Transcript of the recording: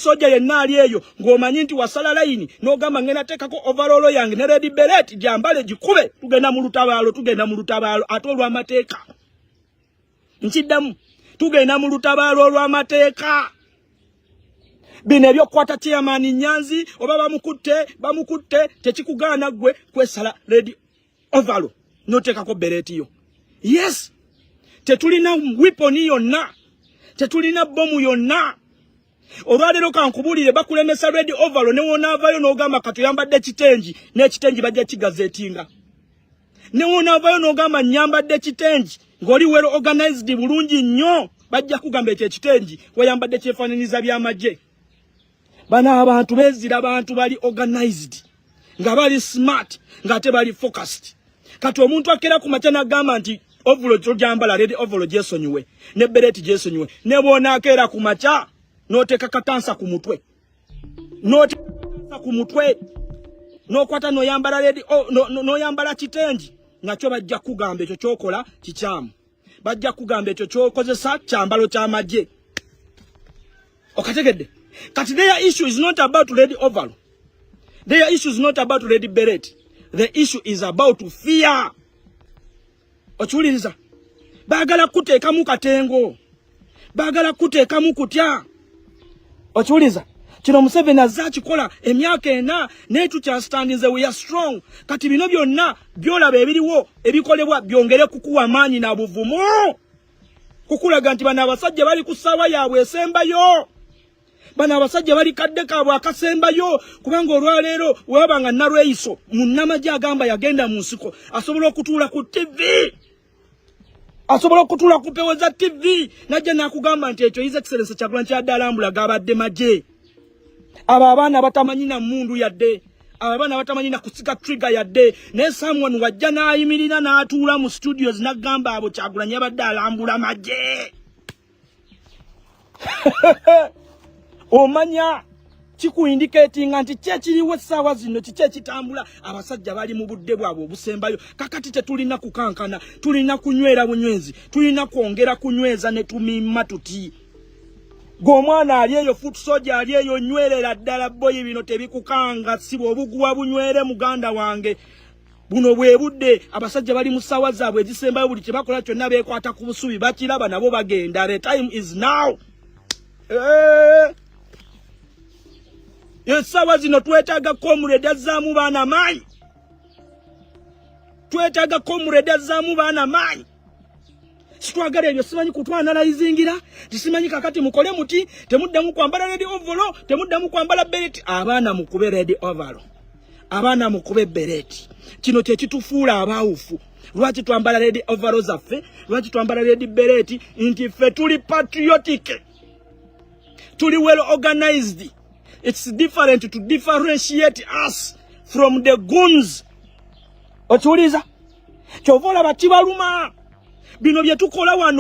soja yenna ali eyo ng'omanyi nti wasala layini n'ogamba ngenda tekako overall yange ne red beret jambale jikube tugenda mu lutabaalo ate olw'amateeka nkiddamu tugenda mu lutabaalo olw'amateeka bino ebyokukwata chairman Nyanzi oba bamukutte tekikugaana gwe kwesala red overall notekako beret yo. Yes, tetulina weapon yonna, tetulina bomu yonna. Olwalero kankubulire bakulemesa red overall ne wonavayo n'ogamba katuyambadde kitengi n'ekitengi bajja kigazetinga. Ne wonavayo n'ogamba nyambadde kitengi ng'oli well organized bulungi nnyo bajja kugamba ekyo ekitengi wayambadde kyefaananiza by'amagye. Bana abantu bezira abantu bali organized nga bali smart nga te bali focused. Kati omuntu akera ku makya n'agamba nti overall jambala red overall jesonyiwe ne beret jesonyiwe ne bona akera ku makya noteka katansa ku mutwe nokwata noyambala red noyambala kitengi nakyo bajja kugamba ekyo kyokola kikyamu bajja kugamba ekyo kyokozesa kyambalo ky'amagye okategedde. Kati their issue is not about red overall, their issue is not about red beret, the issue is about fear. Okiwuliriza baagala kuteekamu katengo, baagala kuteekamu kutya. Okiwuliriza kino Museveni azza kikola emyaka ena netukyastandinze we are strong. Kati bino byonna byolaba ebiriwo ebikolebwa byongere kukuwa maanyi na buvumu kukulaga nti bano abasajja bali ku ssaawa yaabwe esembayo, bano abasajja bali kadde kaabwe akasembayo. Kubanga olwaleero wabanga Nalweyiso munnamagye agamba yagenda mu nsiko asobola okutuula ku TV, asobola okutuula ku pewo za TV najja nakugamba nti ekyo His Excellency Kyagulanyi kyadde alambula gabadde magye. Abo abaana batamanyi na mundu yadde, abo abaana batamanyi na kusika trigger yadde, ne someone wajja n'ayimirira n'atuula mu studios n'agamba abo Kyagulanyi abadde alambula magye. Omanya kiku indicating nti kyekiriwo essaawa zino kiki ekitambula abasajja bali mu budde bwabwe obusembayo. Kakati tetulina kukankana, tulina kunywera bunywezi, tulina kwongera kunyweza ne tumimma tuti. G'omwana ali eyo foot soldier ali eyo nywerera ddala boyi bino tebikukanga sibo obuguwa bunywere muganda wange. Buno bwe budde abasajja bali mu ssaawa zaabwe ezisembayo buli kye bakola kyonna beekwata ku busubi bakiraba nabo bagenda. The time is now. Essaawa zino twetaaga comrade azzaamu baana maanyi, twetaaga comrade azzaamu baana maanyi. Sitwagala ebyo simanyi kutwanalayizingira, tisimanyi kakati mukole muti temuddamu kwambala red overall, temuddamu kwambala beret. Abaana mukube red overall, abaana mukube beret. Kino kye kitufuula abaawufu. Lwaki twambala red overall zaffe, lwaki twambala red beret? Nti ffe tuli patriotic, tuli well organized. It's different to differentiate us from the goons. Okiwuliriza? Kyovola batibaluma bino bye tukola wano.